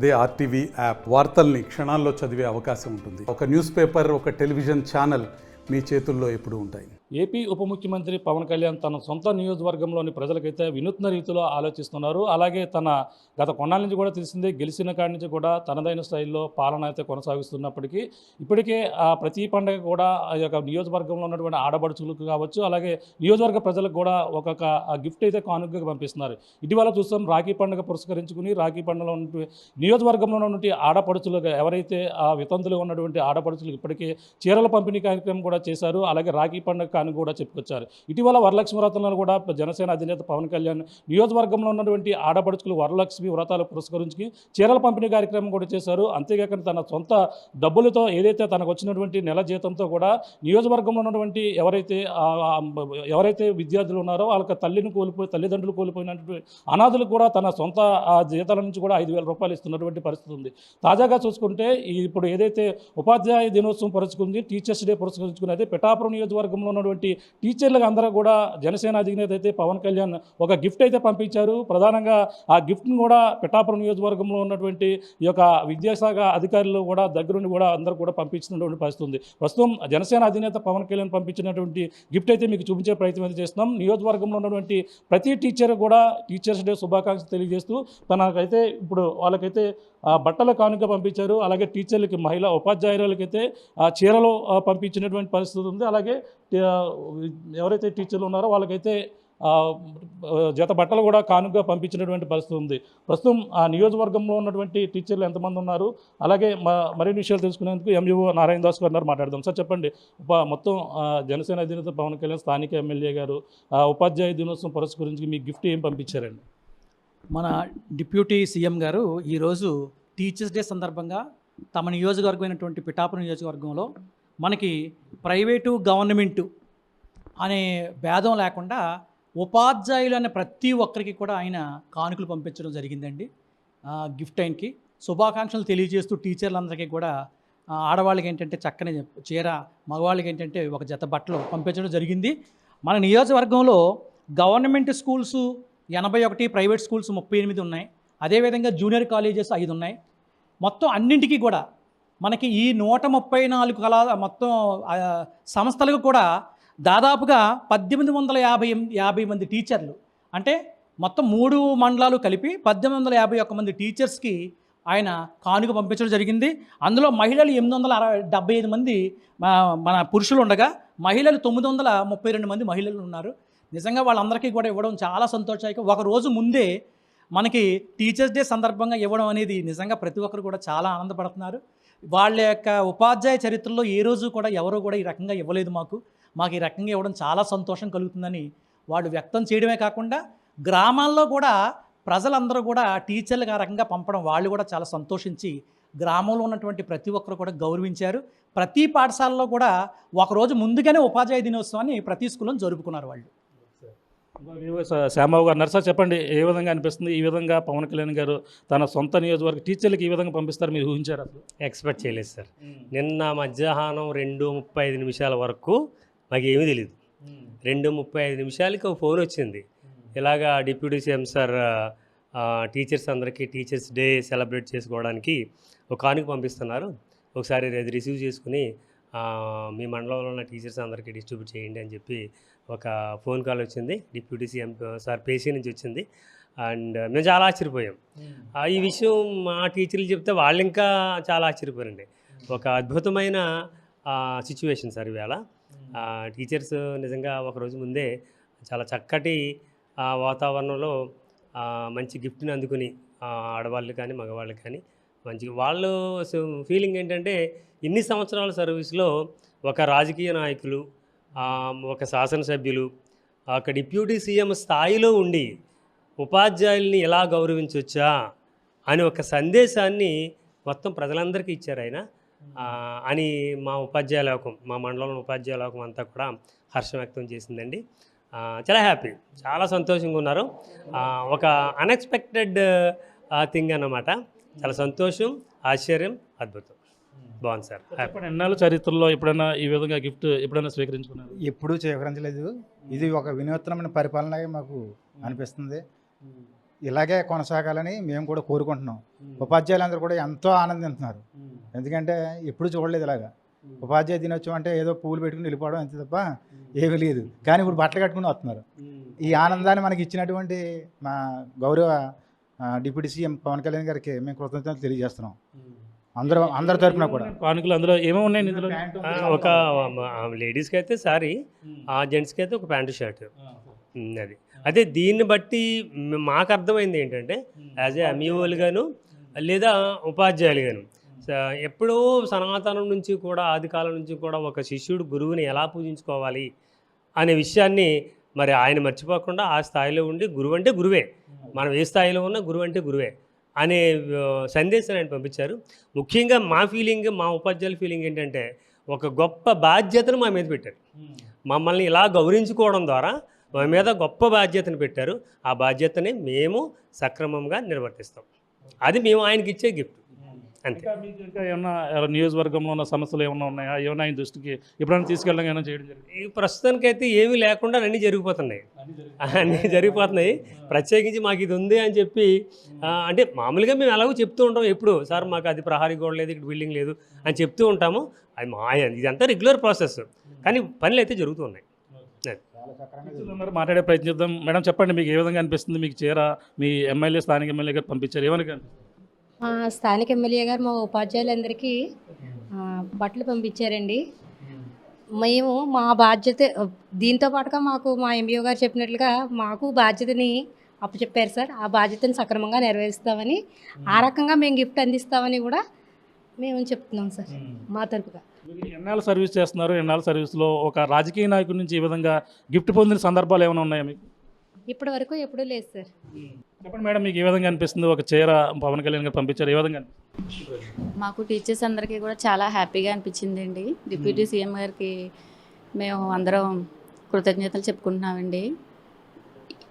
అదే RTV app వార్తల్ని క్షణాల్లో చదివే అవకాశం ఉంటుంది. ఒక న్యూస్ పేపర్, ఒక టెలివిజన్ ఛానల్ మీ చేతుల్లో ఎప్పుడూ ఉంటాయి. ఏపీ ఉప ముఖ్యమంత్రి పవన్ కళ్యాణ్ తన సొంత నియోజకవర్గంలోని ప్రజలకైతే వినూత్న రీతిలో ఆలోచిస్తున్నారు. అలాగే తన గత కొన్నాళ్ళ నుంచి కూడా తెలిసిందే, గెలిచిన కాడి నుంచి కూడా తనదైన స్థాయిలో పాలన అయితే కొనసాగిస్తున్నప్పటికీ ఇప్పటికే ప్రతి పండుగ కూడా ఆ యొక్క నియోజకవర్గంలో ఉన్నటువంటి ఆడపడుచులకు కావచ్చు, అలాగే నియోజకవర్గ ప్రజలకు కూడా ఒక్కొక్క గిఫ్ట్ అయితే కానుకగా పంపిస్తున్నారు. ఇటీవల చూస్తాం, రాఖీ పండుగ పురస్కరించుకుని రాఖీ పండుగలో ఉన్నటువంటి నియోజకవర్గంలో ఉన్నటువంటి ఆడపడుచులుగా ఎవరైతే ఆ వితంతులు ఉన్నటువంటి ఆడపడుచులకు ఇప్పటికే చీరల పంపిణీ కార్యక్రమం కూడా చేశారు. అలాగే రాఖీ పండుగ అని కూడా చెప్పుకొచ్చారు. ఇటీవల వరలక్ష్మి వ్రతంలో కూడా జనసేన అధినేత పవన్ కళ్యాణ్ నియోజకవర్గంలో ఉన్నటువంటి ఆడపడుచులు వరలక్ష్మి వ్రతాలు పురస్కరించి చీరల పంపిణీ కార్యక్రమం కూడా చేశారు. అంతేకాకుండా తన సొంత డబ్బులతో ఏదైతే తనకు వచ్చినటువంటి నెల జీతంతో కూడా నియోజకవర్గంలో ఉన్నటువంటి ఎవరైతే విద్యార్థులు ఉన్నారో వాళ్ళకి తల్లిదండ్రులు కోల్పోయినటువంటి అనాథులకు కూడా తన సొంత జీతాల నుంచి కూడా 5,000 రూపాయలు ఇస్తున్నటువంటి పరిస్థితి ఉంది. తాజాగా చూసుకుంటే ఇప్పుడు ఏదైతే ఉపాధ్యాయ దినోత్సవం పురస్కరించుకుంది, టీచర్స్ డే పురస్కరించుకున్నది, పిఠాపురం నియోజకవర్గంలో ఉన్నటువంటి టీచర్లకు అందరూ కూడా జనసేన అధినేత అయితే పవన్ కళ్యాణ్ ఒక గిఫ్ట్ అయితే పంపించారు. ప్రధానంగా ఆ గిఫ్ట్ను కూడా పిఠాపురం నియోజకవర్గంలో ఉన్నటువంటి ఈ యొక్క విద్యాశాఖ అధికారులు కూడా దగ్గరుండి కూడా అందరూ కూడా పంపించినటువంటి పరిస్థితి ఉంది. ప్రస్తుతం జనసేన అధినేత పవన్ కళ్యాణ్ పంపించినటువంటి గిఫ్ట్ అయితే మీకు చూపించే ప్రయత్నం అయితే చేస్తున్నాం. నియోజకవర్గంలో ఉన్నటువంటి ప్రతి టీచర్ కూడా టీచర్స్ డే శుభాకాంక్షలు తెలియజేస్తూ తనకైతే ఇప్పుడు వాళ్ళకైతే బట్టల కానుక పంపించారు. అలాగే టీచర్లకి, మహిళా ఉపాధ్యాయులకైతే చీరలు పంపించినటువంటి పరిస్థితి ఉంది. అలాగే ఎవరైతే టీచర్లు ఉన్నారో వాళ్ళకైతే జత బట్టలు కూడా కానుకగా పంపించినటువంటి పరిస్థితి ఉంది. ప్రస్తుతం ఆ నియోజకవర్గంలో ఉన్నటువంటి టీచర్లు ఎంతమంది ఉన్నారు, అలాగే మరిన్ని విషయాలు తెలుసుకునేందుకు ఎంఈఓ నారాయణ దాస్ గారు మాట్లాడదాం. సార్ చెప్పండి, మొత్తం జనసేన అధినేత పవన్ కళ్యాణ్ స్థానిక ఎమ్మెల్యే గారు ఉపాధ్యాయ దినోత్సవం పురస్కరించి మీకు గిఫ్ట్ ఏం పంపించారండి? మన డిప్యూటీ సీఎం గారు ఈరోజు టీచర్స్ డే సందర్భంగా తమ నియోజకవర్గమైనటువంటి పిఠాపురం నియోజకవర్గంలో మనకి ప్రైవేటు గవర్నమెంటు అనే భేదం లేకుండా ఉపాధ్యాయులు అనే ప్రతి ఒక్కరికి కూడా ఆయన కానుకలు పంపించడం జరిగిందండి. గిఫ్ట్ ఆయనకి శుభాకాంక్షలు తెలియజేస్తూ టీచర్లందరికీ కూడా ఆడవాళ్ళకి ఏంటంటే చక్కని చీర, మగవాళ్ళకి ఏంటంటే ఒక జత బట్టలు పంపించడం జరిగింది. మన నియోజకవర్గంలో గవర్నమెంట్ స్కూల్స్ 81, ప్రైవేట్ స్కూల్స్ 38 ఉన్నాయి. అదేవిధంగా జూనియర్ కాలేజెస్ 5 ఉన్నాయి. మొత్తం అన్నింటికీ కూడా మనకి ఈ 134 మొత్తం సంస్థలకు కూడా దాదాపుగా 1850 మంది టీచర్లు, అంటే మొత్తం 3 మండలాలు కలిపి 1851 మంది టీచర్స్కి ఆయన కానుక పంపించడం జరిగింది. అందులో మహిళలు 875 మంది మన పురుషులు ఉండగా మహిళలు 932 మంది మహిళలు ఉన్నారు. నిజంగా వాళ్ళందరికీ కూడా ఇవ్వడం చాలా సంతోషాయకం. ఒక రోజు ముందే మనకి టీచర్స్ డే సందర్భంగా ఇవ్వడం అనేది నిజంగా ప్రతి ఒక్కరు కూడా చాలా ఆనందపడుతున్నారు. వాళ్ళ యొక్క ఉపాధ్యాయ చరిత్రలో ఏ రోజు కూడా ఎవరు కూడా ఈ రకంగా ఇవ్వలేదు. మాకు ఈ రకంగా ఇవ్వడం చాలా సంతోషం కలుగుతుందని వాళ్ళు వ్యక్తం చేయడమే కాకుండా గ్రామాల్లో కూడా ప్రజలందరూ కూడా టీచర్లకు ఆ రకంగా పంపడం వాళ్ళు కూడా చాలా సంతోషించి గ్రామంలో ఉన్నటువంటి ప్రతి ఒక్కరు కూడా గౌరవించారు. ప్రతి పాఠశాలలో కూడా ఒకరోజు ముందుగానే ఉపాధ్యాయ దినోత్సవాన్ని ప్రతి స్కూల్లో జరుపుకున్నారు వాళ్ళు. శ్యామబాబు గారు, నర్సా చెప్పండి, ఏ విధంగా అనిపిస్తుంది? ఈ విధంగా పవన్ కళ్యాణ్ గారు తన సొంత నియోజకవర్గ టీచర్లకి ఈ విధంగా పంపిస్తారు మీరు ఊహించారు? అసలు ఎక్స్పెక్ట్ చేయలేదు సార్. నిన్న మధ్యాహ్నం 2:35 వరకు మాకు ఏమీ తెలియదు. 2:35 ఒక ఫోన్ వచ్చింది, ఇలాగా డిప్యూటీ సీఎం సార్ టీచర్స్ అందరికీ టీచర్స్ డే సెలబ్రేట్ చేసుకోవడానికి ఒక కానుక పంపిస్తున్నారు, ఒకసారి అది రిసీవ్ చేసుకుని మీ మండలంలో ఉన్న టీచర్స్ అందరికీ డిస్ట్రిబ్యూట్ చేయండి అని చెప్పి ఒక ఫోన్ కాల్ వచ్చింది. డిప్యూటీ సీఎం సార్ పేసీ నుంచి వచ్చింది. అండ్ మేము చాలా ఆశ్చర్యపోయాం. ఈ విషయం మా టీచర్లు చెప్తే వాళ్ళు ఇంకా చాలా ఆశ్చర్యపోయారండి. ఒక అద్భుతమైన సిచ్యువేషన్ సార్ ఇవాళ. టీచర్స్ నిజంగా ఒకరోజు ముందే చాలా చక్కటి వాతావరణంలో మంచి గిఫ్ట్ని అందుకుని ఆడవాళ్ళు కానీ మగవాళ్ళు కానీ మంచిగా వాళ్ళు ఫీలింగ్ ఏంటంటే, ఇన్ని సంవత్సరాల సర్వీస్లో ఒక రాజకీయ నాయకులు, ఒక శాసనసభ్యులు, ఒక డిప్యూటీ సీఎం స్థాయిలో ఉండి ఉపాధ్యాయుల్ని ఎలా గౌరవించవచ్చా అని ఒక సందేశాన్ని మొత్తం ప్రజలందరికీ ఇచ్చారు ఆయన అని మా ఉపాధ్యాయ లోకం, మా మండలంలో ఉపాధ్యాయ లోకం అంతా కూడా హర్షం వ్యక్తం చేసిందండి. చాలా హ్యాపీ, చాలా సంతోషంగా ఉన్నారు. ఒక అన్ఎక్స్పెక్టెడ్ థింగ్ అన్నమాట. చాలా సంతోషం, ఆశ్చర్యం, అద్భుతం. బాగుంది సార్. ఎన్నాళ్ళ చరిత్రలో ఎప్పుడైనా ఈ విధంగా గిఫ్ట్ ఎప్పుడైనా స్వీకరించుకున్నారు? ఎప్పుడూ స్వీకరించలేదు. ఇది ఒక వినూత్నమైన పరిపాలనగా మాకు అనిపిస్తుంది. ఇలాగే కొనసాగాలని మేము కూడా కోరుకుంటున్నాం. ఉపాధ్యాయులందరూ కూడా ఎంతో ఆనందిస్తున్నారు. ఎందుకంటే ఎప్పుడు చూడలేదు ఇలాగా. ఉపాధ్యాయ దినోత్సవం అంటే ఏదో పూలు పెట్టుకుని వెళ్ళిపోవడం అంతే తప్ప ఏమీ లేదు. కానీ ఇప్పుడు బట్టలు కట్టుకుని వస్తున్నారు. ఈ ఆనందాన్ని మనకి ఇచ్చినటువంటి మా గౌరవ డిప్యూటీ సీఎం పవన్ కళ్యాణ్ గారికి మేము కృతజ్ఞతలు తెలియజేస్తున్నాం. అందరి తరఫున కూడా. కానుకలు అందులో ఏమేమి ఉన్నాయి ఇందులో? ఒక లేడీస్కి అయితే సారీ, ఆ జెంట్స్కి అయితే ఒక ప్యాంటు షర్ట్. అది అదే దీన్ని బట్టి మాకు అర్థమైంది ఏంటంటే యాజ్ ఏ ఎంఈఓలు గాను లేదా ఉపాధ్యాయులు గాను ఎప్పుడో సనాతనం నుంచి కూడా ఆది కాలం నుంచి కూడా ఒక శిష్యుడు గురువుని ఎలా పూజించుకోవాలి అనే విషయాన్ని మరి ఆయన మర్చిపోకుండా ఆ స్థాయిలో ఉండి గురువు అంటే గురువే, మనం ఏ స్థాయిలో ఉన్నా గురువు అంటే గురువే అనే సందేశాన్ని ఆయన పంపించారు. ముఖ్యంగా మా ఫీలింగ్, మా ఉపాధ్యాయుల ఫీలింగ్ ఏంటంటే ఒక గొప్ప బాధ్యతను మా మీద పెట్టారు. మమ్మల్ని ఇలా గౌరవించుకోవడం ద్వారా మా మీద గొప్ప బాధ్యతను పెట్టారు. ఆ బాధ్యతని మేము సక్రమంగా నిర్వర్తిస్తాం. అది మేము ఆయనకి ఇచ్చే గిఫ్ట్ అంతే. ఇంకా ఏమన్నా నియోజకవర్గంలో ఉన్న సమస్యలు ఏమన్నా ఉన్నాయా? ఏమన్నా ఆయన దృష్టికి ఎప్పుడైనా తీసుకెళ్ళడం ఏమైనా చేయడం జరిగింది? ఈ ప్రస్తుతానికైతే ఏమీ లేకుండా అన్నీ జరిగిపోతున్నాయి. ప్రత్యేకించి మాకు ఇది ఉంది అని చెప్పి అంటే మామూలుగా మేము ఎలాగో చెప్తూ ఉంటాం ఎప్పుడు, సార్ మాకు అది ప్రహారీ గోడ లేదు, ఇక్కడ బిల్డింగ్ లేదు అని చెప్తూ ఉంటాము. అది ఇదంతా రెగ్యులర్ ప్రాసెస్, కానీ పనులు అయితే జరుగుతున్నాయి. మాట్లాడే ప్రయత్నిద్దాం. మేడం చెప్పండి, మీకు ఏ విధంగా అనిపిస్తుంది? మీకు చీర మీ ఎమ్మెల్యే, స్థానిక ఎమ్మెల్యే గారు పంపించారు, ఏమని అనిపిస్తుంది? మా స్థానిక ఎమ్మెల్యే గారు మా ఉపాధ్యాయులందరికీ బట్టలు పంపించారండి. మేము మా బాధ్యత దీంతో పాటుగా మాకు మా ఎంఈఓ గారు చెప్పినట్లుగా మాకు బాధ్యతని అప్పచెప్పారు సార్. ఆ బాధ్యతని సక్రమంగా నెరవేరుస్తామని, ఆ రకంగా మేము గిఫ్ట్ అందిస్తామని కూడా మేము చెప్తున్నాం సార్ మా తరపుగా. ఎన్నాళ్ళు సర్వీస్ చేస్తున్నారు? ఎన్నాళ్ళు సర్వీస్లో ఒక రాజకీయ నాయకుడి నుంచి ఈ విధంగా గిఫ్ట్ పొందిన సందర్భాలు ఏమైనా ఉన్నాయా మీకు? ఇప్పటి వరకు ఎప్పుడూ లేదు సార్. చెప్పండి మేడం, మీకు ఏ విధంగా అనిపిస్తుంది? ఒక చీర పవన్ కళ్యాణ్ గారు పంపించారు, ఏ విధంగా? మాకు టీచర్స్ అందరికీ కూడా చాలా హ్యాపీగా అనిపించిందండి. డిప్యూటీ సీఎం గారికి మేము అందరం కృతజ్ఞతలు చెప్పుకుంటున్నామండి.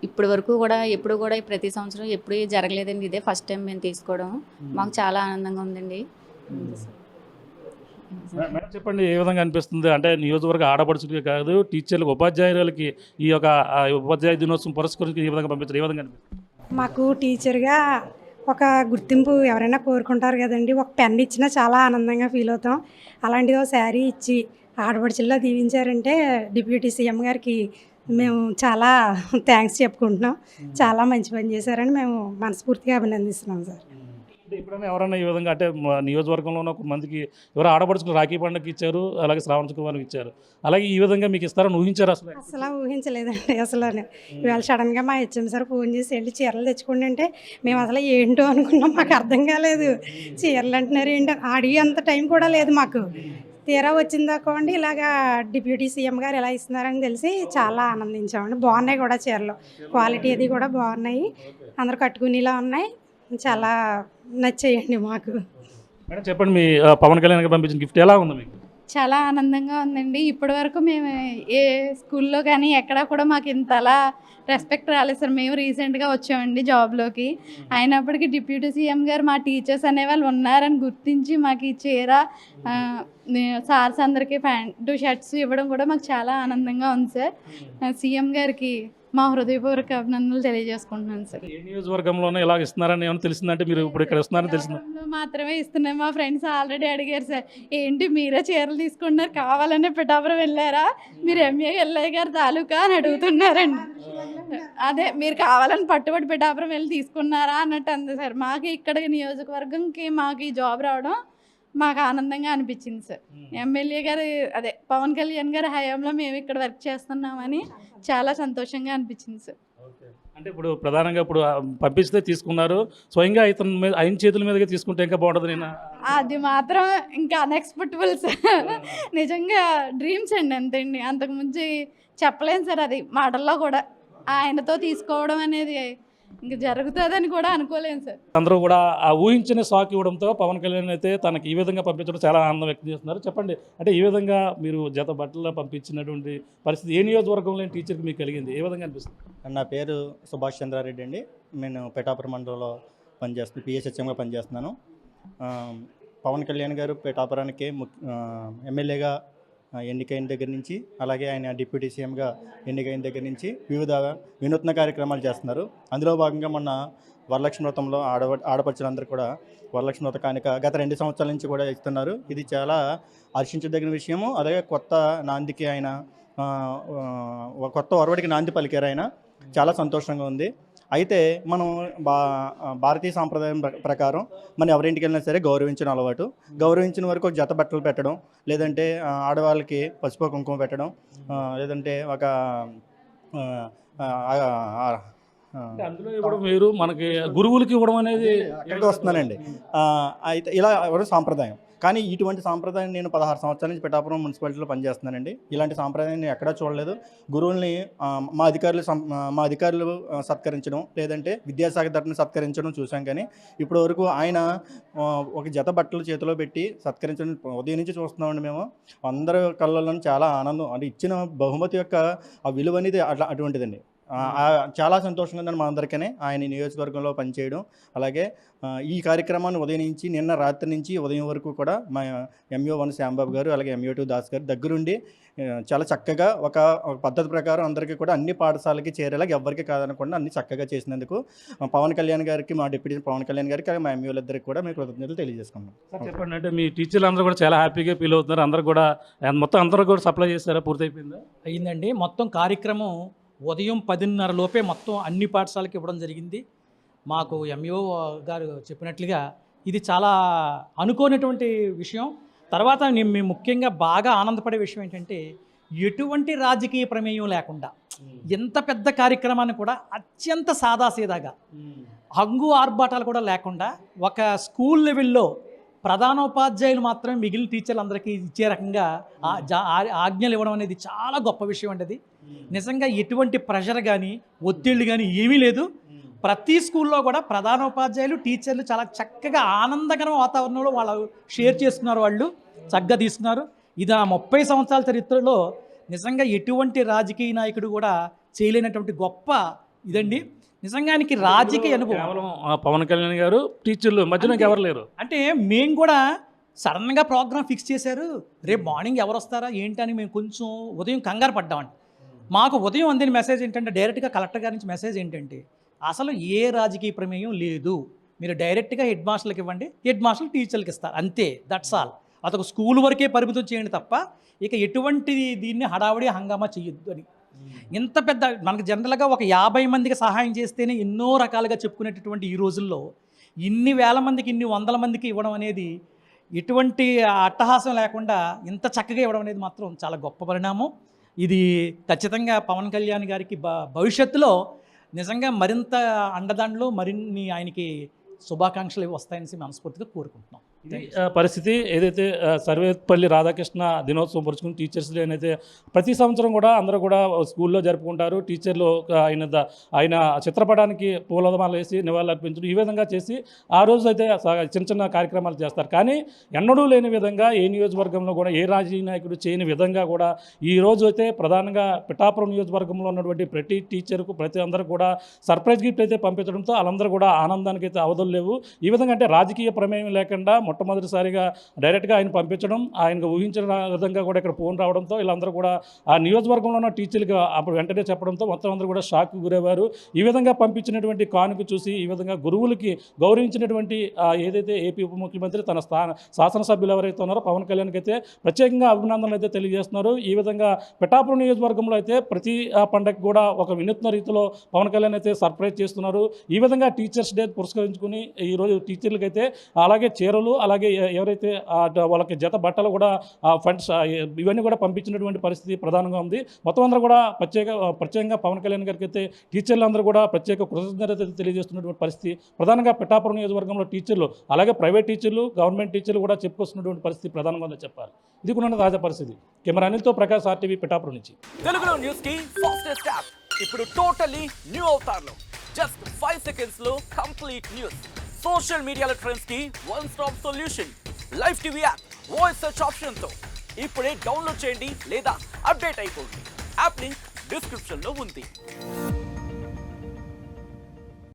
ఇప్పటి వరకు కూడా ఎప్పుడు కూడా ప్రతి సంవత్సరం ఎప్పుడు జరగలేదండి, ఇదే ఫస్ట్ టైం మేము తీసుకోవడం. మాకు చాలా ఆనందంగా ఉందండి. మేడం చెప్పండి, ఏ విధంగా అనిపిస్తుంది? అంటే నియోజకవర్గ ఆడపడుచులకి కాదు, టీచర్లకు, ఉపాధ్యాయులకి ఈ యొక్క ఉపాధ్యాయ దినోత్సవం పురస్కరించి ఈ విధంగా పంపించారు, ఏ విధంగా అనిపిస్తుంది? మాకు టీచర్గా ఒక గుర్తింపు ఎవరైనా కోరుకుంటారు కదండి, ఒక పెన్ ఇచ్చినా చాలా ఆనందంగా ఫీల్ అవుతాం. అలాంటిది ఒక శారీ ఇచ్చి ఆడపడుచుల్లా దీవించారంటే డిప్యూటీ సీఎం గారికి మేము చాలా థ్యాంక్స్ చెప్పుకుంటున్నాం. చాలా మంచి పని చేశారని మేము మనస్ఫూర్తిగా అభినందిస్తున్నాం సార్. అంటే ఎప్పుడైనా ఎవరైనా ఈ విధంగా అంటే నియోజకవర్గంలో ఉన్న కొంతమందికి ఎవరో ఆడపడుచుకుని రాఖీ పండుగకి ఇచ్చారు, అలాగే శ్రావణ శుక్రవారం ఇచ్చారు, అలాగే ఈ విధంగా మీకు ఇస్తారని ఊహించారు? అసలు ఊహించలేదండి. అసలు ఇవాళ సడన్గా మా హెచ్ఎం సార్ ఫోన్ చేసి వెళ్ళి చీరలు తెచ్చుకోండి అంటే మేము అసలు ఏంటో అనుకున్నాం, మాకు అర్థం కాలేదు. చీరలు అంటున్నారు ఏంటో, అడిగి అంత టైం కూడా లేదు మాకు. తీరా వచ్చిందాకోండి ఇలాగా డిప్యూటీ సీఎం గారు ఎలా ఇస్తున్నారని తెలిసి చాలా ఆనందించామండి. బాగున్నాయి కూడా చీరలు, క్వాలిటీ అది కూడా బాగున్నాయి, అందరు కట్టుకునేలా ఉన్నాయి, చాలా నచ్చేయండి మాకు. మేడం చెప్పండి, మీ పవన్ కళ్యాణ్ గారు పంపించిన గిఫ్ట్ ఎలా ఉంది మీకు? చాలా ఆనందంగా ఉందండి. ఇప్పటి వరకు మేము ఏ స్కూల్లో కానీ ఎక్కడా కూడా మాకు ఇంతలా రెస్పెక్ట్ రాలేదు సార్. మేము రీసెంట్గా వచ్చామండి జాబ్లోకి, అయినప్పటికీ డిప్యూటీ సీఎం గారు మా టీచర్స్ అనేవాళ్ళు ఉన్నారని గుర్తించి మాకు ఈ చీర, సార్స్ అందరికీ ప్యాంటు షర్ట్స్ ఇవ్వడం కూడా మాకు చాలా ఆనందంగా ఉంది సార్. సీఎం గారికి మా హృదయపూర్వక అభినందనలు తెలియజేసుకుంటున్నాను సార్. ఏ నియోజకవర్గంలోనే ఇలా ఇస్తున్నారని ఏమైనా తెలిసిందంటే మీరు ఇప్పుడు ఇక్కడ ఇస్తున్నారని తెలిసిందా? మాత్రమే ఇస్తున్నాయి. మా ఫ్రెండ్స్ ఆల్రెడీ అడిగారు సార్, ఏంటి మీరే చీరలు తీసుకుంటున్నారు, కావాలనే పిఠాపురం వెళ్ళారా, మీరు ఎంఏ ఎల్ఐ గారు తాలూకా అని అడుగుతున్నారండి. అదే మీరు కావాలని పట్టుబడి పిఠాపురం వెళ్ళి తీసుకున్నారా అన్నట్టు అంది సార్. మాకు ఇక్కడ నియోజకవర్గంకి మాకు ఈ జాబ్ రావడం మాకు ఆనందంగా అనిపించింది సార్. ఎమ్మెల్యే గారు అదే పవన్ కళ్యాణ్ గారి హయాంలో మేము ఇక్కడ వర్క్ చేస్తున్నామని చాలా సంతోషంగా అనిపించింది సార్. అంటే ఇప్పుడు ప్రధానంగా ఇప్పుడు పంపిస్తే తీసుకున్నారు, స్వయంగా ఆయన చేతుల మీదగా తీసుకుంటే ఇంకా బాగుంటుంది. నేను అది మాత్రం ఇంకా అన్ఎక్స్పెక్టబుల్ సార్, నిజంగా డ్రీమ్స్ అండి, అంతేండి, అంతకుముందు చెప్పలేను సార్. అది మాటల్లో కూడా ఆయనతో తీసుకోవడం అనేది ఇంకా జరుగుతుందని కూడా అనుకోలేను సార్. అందరూ కూడా ఆ ఊహించిన షాక్ ఇవ్వడంతో పవన్ కళ్యాణ్ అయితే తనకి ఈ విధంగా పంపించడం చాలా ఆనందం వ్యక్తం చేస్తున్నారు. చెప్పండి, అంటే ఈ విధంగా మీరు జత బట్టలు పంపించినటువంటి పరిస్థితి ఏ నియోజకవర్గంలో టీచర్కి మీకు కలిగింది, ఏ విధంగా అనిపిస్తుంది? నా పేరు సుభాష్ చంద్రారెడ్డి అండి. నేను పిఠాపురం మండలంలో పిఎస్హెచ్ఎంగా పనిచేస్తున్నాను. పవన్ కళ్యాణ్ గారు పిఠాపురానికి ఎమ్మెల్యేగా ఎన్నికైన దగ్గర నుంచి, అలాగే ఆయన డిప్యూటీ సీఎంగా ఎన్నికైన దగ్గర నుంచి వివిధ వినూత్న కార్యక్రమాలు చేస్తున్నారు. అందులో భాగంగా మొన్న వరలక్ష్మి వ్రతంలో ఆడపడుచులందరూ కూడా వరలక్ష్మి వ్రత కానుక గత 2 సంవత్సరాల నుంచి కూడా ఇస్తున్నారు. ఇది చాలా హర్షించదగిన విషయము. అలాగే కొత్త నాందికి ఆయన కొత్త ఒరవడికి నాంది పలికారు ఆయన. చాలా సంతోషంగా ఉంది. అయితే మనం భారతీయ సాంప్రదాయం ప్రకారం మనం ఎవరింటికి వెళ్ళినా సరే గౌరవించిన అలవాటు. గౌరవించిన వరకు ఒక జత బట్టలు పెట్టడం, లేదంటే ఆడవాళ్ళకి పసుపు కుంకుమ పెట్టడం, లేదంటే ఒక అందులో ఇప్పుడు మీరు మనకి గురువులకి ఇవ్వడం అనేది ఎక్కడికి వస్తున్నానండి. అయితే ఇలా ఎవరు సాంప్రదాయం. కానీ ఇటువంటి సాంప్రదాయం నేను 16 సంవత్సరాల నుంచి పిఠాపురం మున్సిపాలిటీలో పనిచేస్తున్నానండి. ఇలాంటి సాంప్రదాయం నేను ఎక్కడా చూడలేదు. గురువుల్ని మా అధికారులు సత్కరించడం, లేదంటే విద్యాశాఖ తరఫున సత్కరించడం చూసాం. కానీ ఇప్పటి వరకు ఆయన ఒక జత బట్టలు చేతిలో పెట్టి సత్కరించడం ఉదయం నుంచి చూస్తున్నామండి. మేము అందరి కళ్ళల్లో చాలా ఆనందం, అంటే ఇచ్చిన బహుమతి యొక్క ఆ విలువ అనేది అటువంటిదండి. చాలా సంతోషంగా ఉందండి మా అందరికీ ఆయన నియోజకవర్గంలో పనిచేయడం. అలాగే ఈ కార్యక్రమాన్ని ఉదయం నుంచి నిన్న రాత్రి నుంచి ఉదయం వరకు కూడా మా MO1 శ్యాంబాబు గారు, అలాగే MO2 దాస్ గారు దగ్గరుండి చాలా చక్కగా ఒక పద్ధతి ప్రకారం అందరికీ కూడా అన్ని పాఠశాలకి చేరేలాగా ఎవరికి కాదనకుండా అన్ని చక్కగా చేసినందుకు పవన్ కళ్యాణ్ గారికి, మా డిప్యూటీ పవన్ కళ్యాణ్ గారికి, అలాగే మా MOలందరికీ కూడా మేము కృతజ్ఞతలు తెలియజేసుకున్నాం. చెప్పండి, అంటే మీ టీచర్లు అందరూ కూడా చాలా హ్యాపీగా ఫీల్ అవుతున్నారు. అందరూ కూడా మొత్తం అందరూ కూడా సప్లై చేస్తారా? పూర్తయిపోయిందా? అయిందండి. మొత్తం కార్యక్రమం ఉదయం 10:30 లోపే మొత్తం అన్ని పాఠశాలకి ఇవ్వడం జరిగింది. మాకు MO గారు చెప్పినట్లుగా ఇది చాలా అనుకోనటువంటి విషయం. తర్వాత మేము ముఖ్యంగా బాగా ఆనందపడే విషయం ఏంటంటే, ఎటువంటి రాజకీయ ప్రమేయం లేకుండా ఎంత పెద్ద కార్యక్రమాన్ని కూడా అత్యంత సాదాసీదాగా, హంగు ఆర్భాటాలు కూడా లేకుండా ఒక స్కూల్ లెవెల్లో ప్రధానోపాధ్యాయులు మాత్రమే మిగిలిన టీచర్లు అందరికీ ఇచ్చే రకంగా ఆజ్ఞలు ఇవ్వడం అనేది చాలా గొప్ప విషయం అండి. అది నిజంగా ఎటువంటి ప్రెషర్ కానీ ఒత్తిళ్ళు కానీ ఏమీ లేదు. ప్రతి స్కూల్లో కూడా ప్రధానోపాధ్యాయులు, టీచర్లు చాలా చక్కగా ఆనందకర వాతావరణంలో వాళ్ళు షేర్ చేసుకున్నారు, వాళ్ళు చక్కగా తీసుకున్నారు. ఇది ఆ 30 సంవత్సరాల చరిత్రలో నిజంగా ఎటువంటి రాజకీయ నాయకుడు కూడా చేయలేనటువంటి గొప్ప ఇదండి. నిజంగానికి రాజకీయ అనుభవం కేవలం పవన్ కళ్యాణ్ గారు, టీచర్లు మధ్యలో ఎవరు లేరు. అంటే మేము కూడా సడన్గా ప్రోగ్రామ్ ఫిక్స్ చేశారు, రేపు మార్నింగ్ ఎవరు వస్తారా ఏంటని మేము కొంచెం ఉదయం కంగారు పడ్డామండి. మాకు ఉదయం అందిన మెసేజ్ ఏంటంటే, డైరెక్ట్గా కలెక్టర్ గారి నుంచి మెసేజ్ ఏంటంటే, అసలు ఏ రాజకీయ ప్రమేయం లేదు, మీరు డైరెక్ట్గా హెడ్ మాస్టర్లకు ఇవ్వండి, హెడ్ మాస్టర్లు టీచర్లకు ఇస్తారు, అంతే, దట్స్ ఆల్. అదొక స్కూల్ వరకే పరిమితం చేయండి తప్ప ఇక ఎటువంటి దీన్ని హడావుడి హంగామా చేయొద్దు అని. ఇంత పెద్ద మనకు జనరల్గా ఒక 50 మందికి సహాయం చేస్తేనే ఎన్నో రకాలుగా చెప్పుకునేటటువంటి ఈ రోజుల్లో ఇన్ని వేల మందికి, ఇన్ని వందల మందికి ఇవ్వడం అనేది, ఎటువంటి అట్టహాసం లేకుండా ఇంత చక్కగా ఇవ్వడం అనేది మాత్రం చాలా గొప్ప పరిణామం. ఇది ఖచ్చితంగా పవన్ కళ్యాణ్ గారికి భవిష్యత్తులో నిజంగా మరింత అండదండలు, మరిన్ని ఆయనకి శుభాకాంక్షలు వస్తాయని మనస్ఫూర్తిగా కోరుకుంటున్నాం. ఇది పరిస్థితి. ఏదైతే సర్వేపల్లి రాధాకృష్ణ దినోత్సవం పరుచుకుని టీచర్స్ డే అయితే ప్రతి సంవత్సరం కూడా అందరూ కూడా స్కూల్లో జరుపుకుంటారు. టీచర్లు ఆయన చిత్రపటానికి పూలమాల వేసి నివాళులు అర్పించడం, ఈ విధంగా చేసి ఆ రోజు అయితే చిన్న చిన్న కార్యక్రమాలు చేస్తారు. కానీ ఎన్నడూ లేని విధంగా ఏ నియోజకవర్గంలో కూడా ఏ రాజకీయ నాయకుడు చేయని విధంగా కూడా ఈ రోజు అయితే ప్రధానంగా పిఠాపురం నియోజకవర్గంలో ఉన్నటువంటి ప్రతి టీచర్కు, ప్రతి అందరూ కూడా సర్ప్రైజ్ గిఫ్ట్ అయితే పంపించడంతో వాళ్ళందరూ కూడా ఆనందానికి అయితే అవధులు లేవు. ఈ విధంగా అంటే రాజకీయ ప్రమేయం లేకుండా మొట్టమొదటిసారిగా డైరెక్ట్గా ఆయన పంపించడం, ఆయనకు ఊహించిన విధంగా కూడా ఇక్కడ ఫోన్ రావడంతో వీళ్ళందరూ కూడా ఆ నియోజకవర్గంలో ఉన్న టీచర్లుగా అప్పుడు వెంటనే చెప్పడంతో మొత్తం అందరూ కూడా షాక్కు గురయ్యారు. ఈ విధంగా పంపించినటువంటి కానుక చూసి ఈ విధంగా గురువులకి గౌరవించినటువంటి ఏదైతే ఏపీ ఉప ముఖ్యమంత్రి తన శాసనసభ్యులు ఎవరైతే ఉన్నారో పవన్ కళ్యాణ్కి అయితే ప్రత్యేకంగా అభినందనలు అయితే తెలియజేస్తున్నారు. ఈ విధంగా పిఠాపురం నియోజకవర్గంలో అయితే ప్రతి పండగకి కూడా ఒక వినూత్న రీతిలో పవన్ కళ్యాణ్ అయితే సర్ప్రైజ్ చేస్తున్నారు. ఈ విధంగా టీచర్స్ డే పురస్కరించుకుని ఈరోజు టీచర్లకి అయితే అలాగే చీరలు, అలాగే ఎవరైతే వాళ్ళకి జత బట్టలు కూడా ఫండ్స్ ఇవన్నీ కూడా పంపించినటువంటి పరిస్థితి ప్రధానంగా ఉంది. మొత్తం అందరూ కూడా ప్రత్యేకంగా పవన్ కళ్యాణ్ గారికి అయితే టీచర్లు అందరూ కూడా ప్రత్యేక కృతజ్ఞత తెలియజేస్తున్నటువంటి పరిస్థితి ప్రధానంగా పిఠాపురం నియోజకవర్గంలో టీచర్లు, అలాగే ప్రైవేట్ టీచర్లు, గవర్నమెంట్ టీచర్లు కూడా చెప్పుకొస్తున్నటువంటి పరిస్థితి ప్రధానంగా ఉందని చెప్పాలి. ఇది కూడా తాజా పరిస్థితి. కెమెరా అనిల్తో ప్రకాష్, RTV పిఠాపురం నుంచి. తెలుగులో న్యూస్ కి ఫాస్టెస్ట్ యాప్ ఇప్పుడు టోటల్లీ న్యూ అవతార్లో జస్ట్ 5 seconds లో కంప్లీట్ న్యూస్, సోషల్ మీడియాలో ట్రెండ్స్ కి one stop solution, live TV app, voice search option తో ఇప్పుడే డౌన్లోడ్ చేయండి లేదా అప్డేట్ అయిపోండి. యాప్ లింక్ డిస్క్రిప్షన్ లో ఉంది.